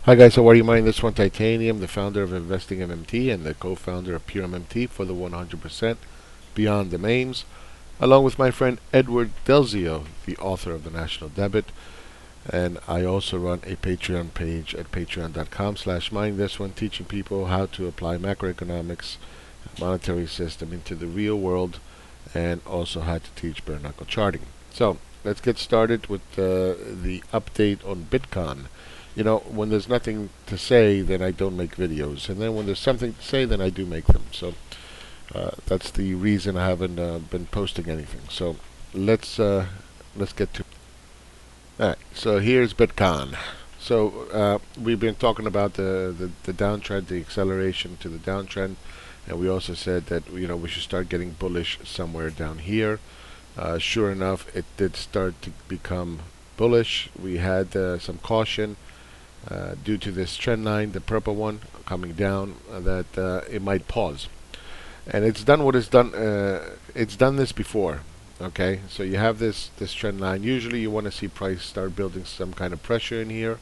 Hi guys, how are you? This one Titanium, the founder of Investing MMT and the co-founder of Pure MMT for the 100% Beyond Domains, along with my friend Edward Delzio, the author of the National Debit. And I also run a Patreon page at patreon.com/mind this one, teaching people how to apply macroeconomics, monetary system into the real world, and also how to teach bare knuckle charting. So let's get started with the update on Bitcoin. You know, when there's nothing to say, then I don't make videos, and then when there's something to say, then I do make them. So that's the reason I haven't been posting anything. So let's get to. All right. So here's Bitcoin. So we've been talking about the downtrend, the acceleration to the downtrend, and we also said that we should start getting bullish somewhere down here. Sure enough, it did start to become bullish. We had some caution due to this trend line, the purple one coming down, that it might pause. And it's done what it's done. It's done this before. Okay, so you have this trend line. Usually, you want to see price start building some kind of pressure in here,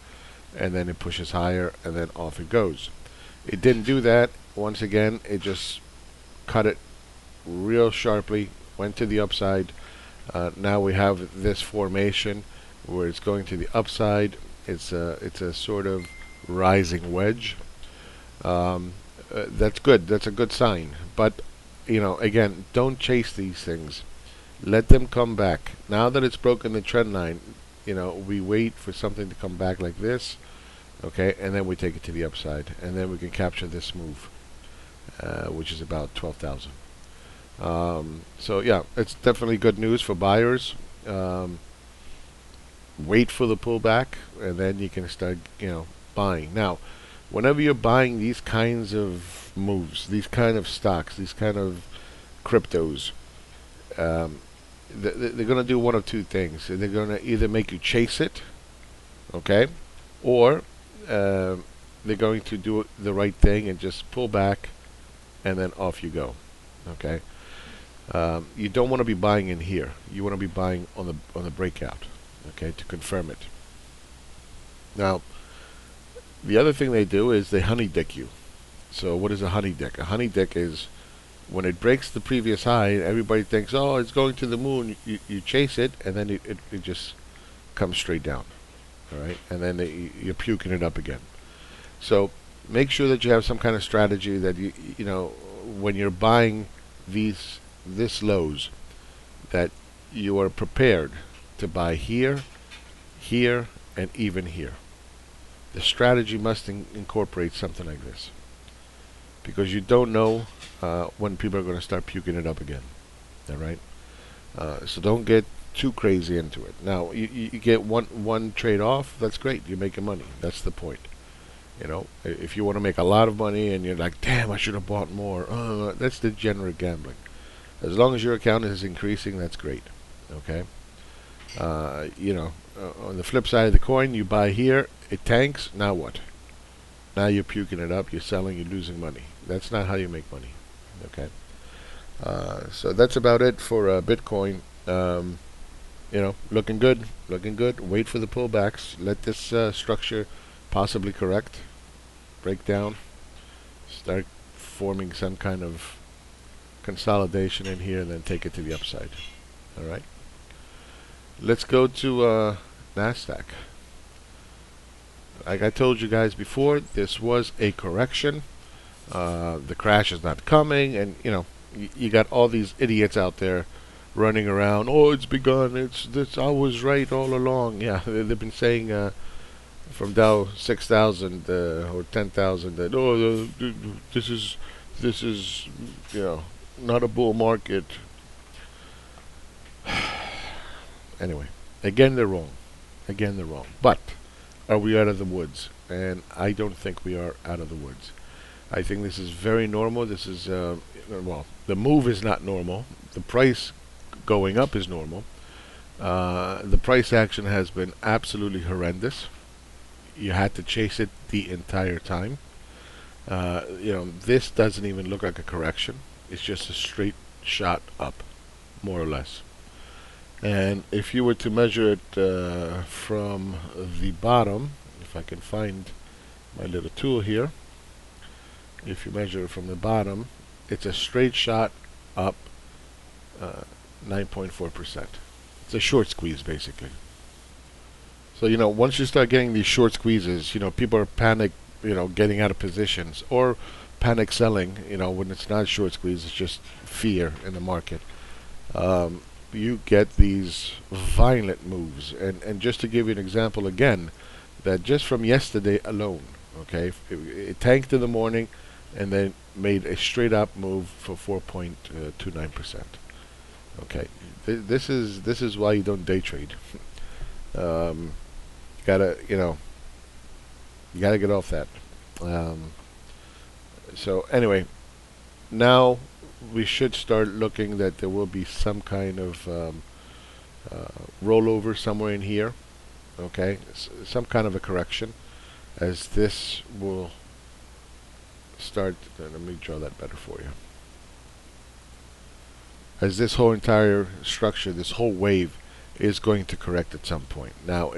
and then it pushes higher, and then off it goes. It didn't do that. Once again, it just cut it real sharply, went to the upside. Now we have this formation where it's going to the upside. It's a sort of rising wedge. That's good. That's a good sign. But again, don't chase these things. Let them come back. Now that it's broken the trend line, we wait for something to come back like this, okay, and then we take it to the upside, and then we can capture this move, which is about 12,000. So yeah, it's definitely good news for buyers. Wait for the pullback, and then you can start, buying. Now, whenever you're buying these kinds of moves, these kind of stocks, these kind of cryptos, they're going to do one of two things. They're going to either make you chase it, okay, or they're going to do the right thing and just pull back, and then off you go, okay. You don't want to be buying in here. You want to be buying on the breakout, okay, to confirm it. Now, the other thing they do is they honey dick you. So what is a honey dick? A honey dick is when it breaks the previous high, everybody thinks, oh, it's going to the moon. You chase it, and then it just comes straight down, all right? And then you're puking it up again. So make sure that you have some kind of strategy that when you're buying this lows, that you are prepared to buy here, here, and even here. The strategy must incorporate something like this, because you don't know when people are going to start puking it up again. All right. So don't get too crazy into it. Now you get one trade off. That's great. You're making money. That's the point. If you want to make a lot of money and you're like, damn, I should have bought more. That's degenerate gambling. As long as your account is increasing, that's great. Okay. On the flip side of the coin, you buy here, it tanks. Now what? Now you're puking it up. You're selling. You're losing money. That's not how you make money. Okay. So that's about it for Bitcoin. Looking good. Looking good. Wait for the pullbacks. Let this structure possibly correct, break down, start forming some kind of consolidation in here, and then take it to the upside. All right. Let's go to Nasdaq. Like I told you guys before, this was a correction. The crash is not coming, and you got all these idiots out there running around. Oh, it's begun. It's this. I was right all along. Yeah, they've been saying from Dow 6,000 or 10,000 that this is not a bull market. Anyway, again they're wrong. Again they're wrong. But are we out of the woods? And I don't think we are out of the woods. I think this is very normal. This is the move is not normal. The price going up is normal. The price action has been absolutely horrendous. You had to chase it the entire time. This doesn't even look like a correction. It's just a straight shot up, more or less. And if you were to measure it from the bottom, if I can find my little tool here, if you measure it from the bottom, it's a straight shot up 9.4%. It's a short squeeze, basically. So, once you start getting these short squeezes, people are panic, getting out of positions or panic selling, when it's not short squeeze, it's just fear in the market. You get these violent moves. And just to give you an example again, that just from yesterday alone, okay, it tanked in the morning and then made a straight up move for 4.29%. Okay, this is why you don't day trade. You gotta get off that. So anyway, now we should start looking that there will be some kind of rollover somewhere in here. Okay, some kind of a correction, as this will start. Let me draw that better for you. As this whole entire structure, this whole wave, is going to correct at some point. Now,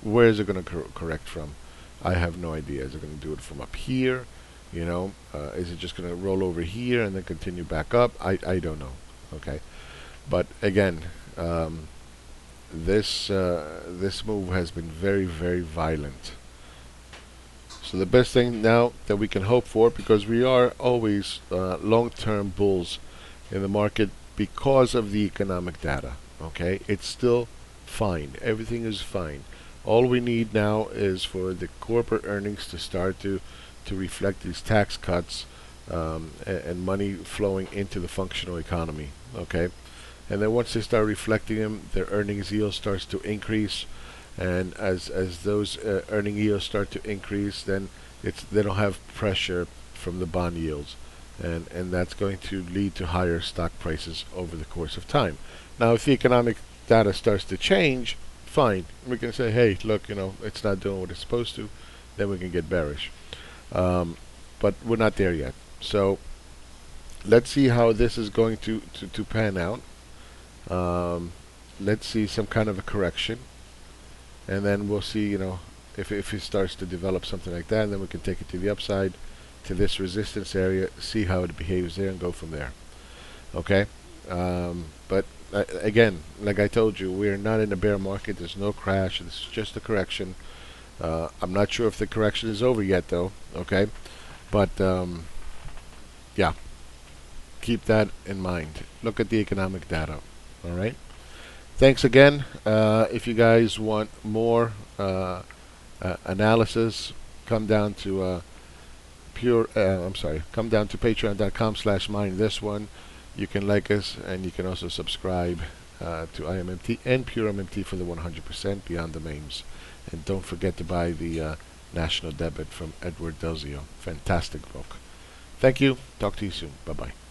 where is it going to correct from? I have no idea. Is it going to do it from up here? Is it just going to roll over here and then continue back up? I don't know. Okay, but again, this move has been very, very violent. So the best thing now that we can hope for, because we are always long-term bulls in the market because of the economic data. Okay, it's still fine. Everything is fine. All we need now is for the corporate earnings to start to reflect these tax cuts and money flowing into the functional economy. Okay, and then once they start reflecting them, their earnings yield starts to increase, and as those earning yields start to increase, then they don't have pressure from the bond yields, and that's going to lead to higher stock prices over the course of time. Now, if the economic data starts to change, fine. We can say, hey, look, it's not doing what it's supposed to. Then we can get bearish. But we're not there yet. So let's see how this is going to pan out. Let's see some kind of a correction. And then we'll see, if it starts to develop something like that, and then we can take it to the upside, to this resistance area, see how it behaves there, and go from there. Okay? But again, like I told you, we're not in a bear market. There's no crash. It's just a correction. I'm not sure if the correction is over yet, though. Okay, but yeah, keep that in mind. Look at the economic data. All right. Thanks again. If you guys want more analysis, come down to come down to patreon.com/mindthisone. You can like us, and you can also subscribe to IMMT and Pure MMT for the 100% beyond the memes. And don't forget to buy the National Debit from Delzio. Fantastic book. Thank you. Talk to you soon. Bye-bye.